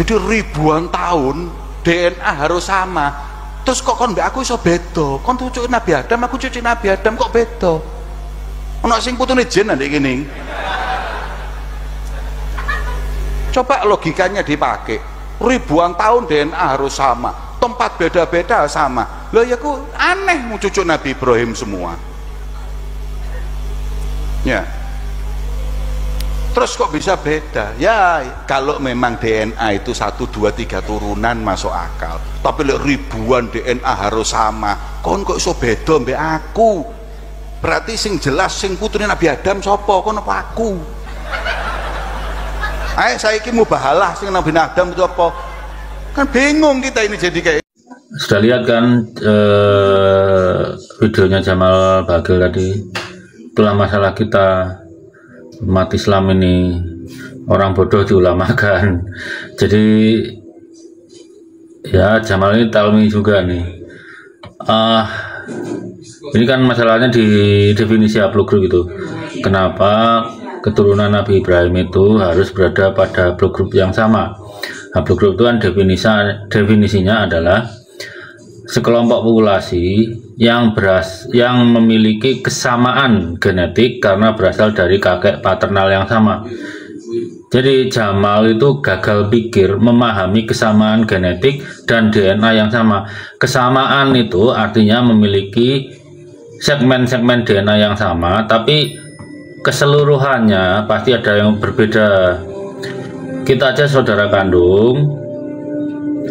Jadi ribuan tahun DNA harus sama. Terus kok kon mbek aku iso beda? Kon cucu Nabi Adam, aku cucu Nabi Adam, kok beda? Ono sing putune jin ndek kene. Coba logikanya dipakai. Ribuan tahun DNA harus sama, tempat beda-beda sama. Loh ya ku aneh mau cucu Nabi Ibrahim semua. Ya. Terus kok bisa beda? Ya kalau memang DNA itu 1, 2, 3 turunan masuk akal. Tapi ribuan DNA harus sama. Kon kok iso beda mbek aku? Berarti sing jelas sing putrine Nabi Adam sapa? Kon apa aku? Ayo saiki mubahalah sing Nabi Adam itu apa? Kan bingung kita ini jadi kayak. Sudah lihat kan videonya Jamal Bagil tadi. Itulah masalah kita umat Islam ini, orang bodoh diulamakan. Jadi ya Jamal ini talmi juga nih. Ini kan masalahnya di definisi haplogroup gitu. Kenapa keturunan Nabi Ibrahim itu harus berada pada haplogroup yang sama? Haplogroup itu kan definisinya adalah sekelompok populasi yang memiliki kesamaan genetik karena berasal dari kakek paternal yang sama. Jadi Jamal itu gagal pikir memahami kesamaan genetik dan DNA yang sama. Kesamaan itu artinya memiliki segmen-segmen DNA yang sama, tapi keseluruhannya pasti ada yang berbeda. Kita aja saudara kandung,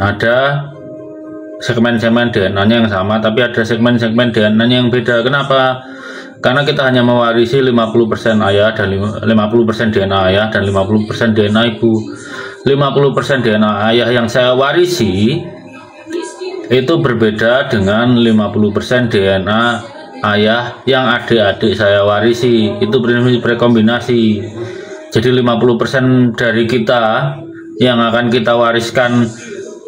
ada segmen-segmen DNA-nya yang sama, tapi ada segmen-segmen DNA-nya yang beda. Kenapa? Karena kita hanya mewarisi 50% ayah dan 50% DNA ayah dan 50% DNA ibu. 50% DNA ayah yang saya warisi itu berbeda dengan 50% DNA ayah yang adik-adik saya warisi. Itu prinsip rekombinasi. Jadi 50% dari kita yang akan kita wariskan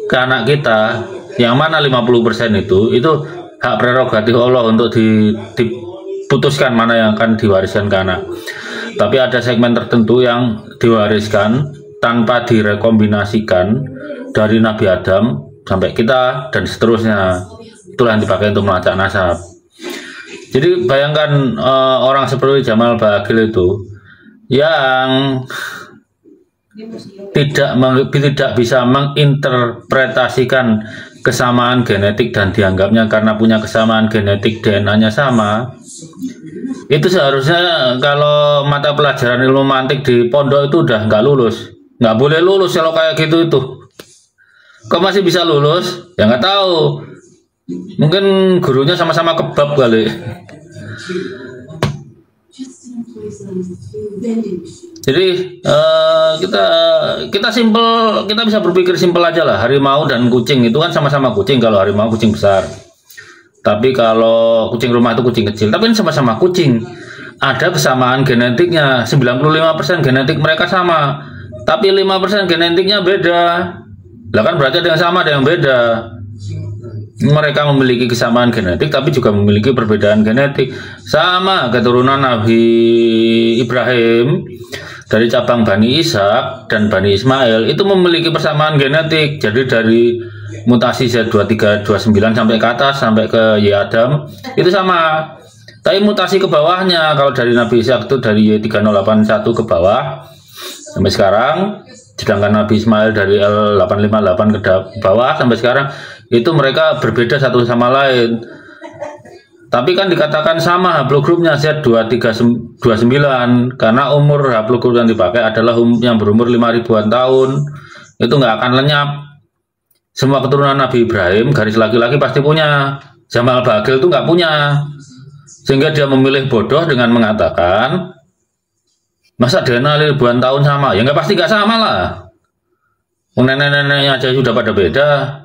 ke anak kita, yang mana 50% itu hak prerogatif Allah untuk diputuskan mana yang akan diwariskan ke anak. Tapi ada segmen tertentu yang diwariskan tanpa direkombinasikan dari Nabi Adam sampai kita dan seterusnya. Itulah yang dipakai untuk melacak nasab. Jadi bayangkan orang seperti Jamal Bagil itu yang tidak bisa menginterpretasikan kesamaan genetik dan dianggapnya karena punya kesamaan genetik DNA-nya sama. Itu seharusnya kalau mata pelajaran ilmu mantik di pondok itu udah nggak lulus, nggak boleh lulus kalau kayak gitu itu. Kok masih bisa lulus? Ya nggak tahu. Mungkin gurunya sama-sama kebab kali. Jadi kita simpel, kita bisa berpikir simpel aja lah. Harimau dan kucing itu kan sama-sama kucing. Kalau harimau kucing besar, tapi kalau kucing rumah itu kucing kecil. Tapi ini sama-sama kucing. Ada kesamaan genetiknya. 95% genetik mereka sama, tapi 5% genetiknya beda. Lah kan berarti ada yang sama, ada yang beda. Mereka memiliki kesamaan genetik tapi juga memiliki perbedaan genetik. Sama keturunan Nabi Ibrahim dari cabang Bani Ishak dan Bani Ismail itu memiliki persamaan genetik. Jadi dari mutasi Z2329 sampai ke atas sampai ke Y Adam itu sama. Tapi mutasi ke bawahnya, kalau dari Nabi Ishak itu dari Y3081 ke bawah sampai sekarang, sedangkan Nabi Ismail dari L858 ke bawah sampai sekarang, itu mereka berbeda satu sama lain. Tapi kan dikatakan sama haplogrupnya Z2329 karena umur haplogrup yang dipakai adalah yang berumur 5.000-an tahun. Itu nggak akan lenyap. Semua keturunan Nabi Ibrahim garis laki-laki pasti punya. Jamal Bagil itu nggak punya, sehingga dia memilih bodoh dengan mengatakan masa DNA ribuan tahun sama. Ya nggak, pasti nggak sama lah. Nenek-neneknya aja sudah pada beda.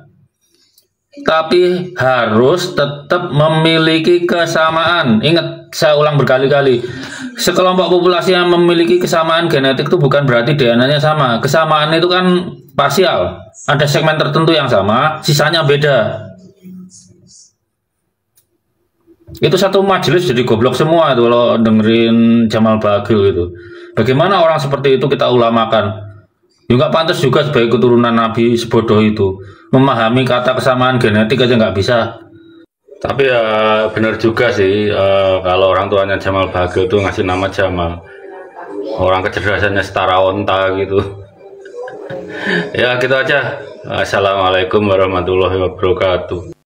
Tapi harus tetap memiliki kesamaan. Ingat, saya ulang berkali-kali, sekelompok populasi yang memiliki kesamaan genetik itu bukan berarti DNA-nya sama. Kesamaan itu kan parsial. Ada segmen tertentu yang sama, sisanya beda. Itu satu majelis jadi goblok semua itu kalau dengerin Jamal Bagil itu. Bagaimana orang seperti itu kita ulamakan? Ya nggak pantas juga sebagai keturunan Nabi sebodoh itu. Memahami kata kesamaan genetik aja nggak bisa. Tapi ya benar juga sih, kalau orang tuanya Jamal Bagel itu ngasih nama Jamal. Orang kecerdasannya setara onta gitu. Ya gitu aja. Assalamualaikum warahmatullahi wabarakatuh.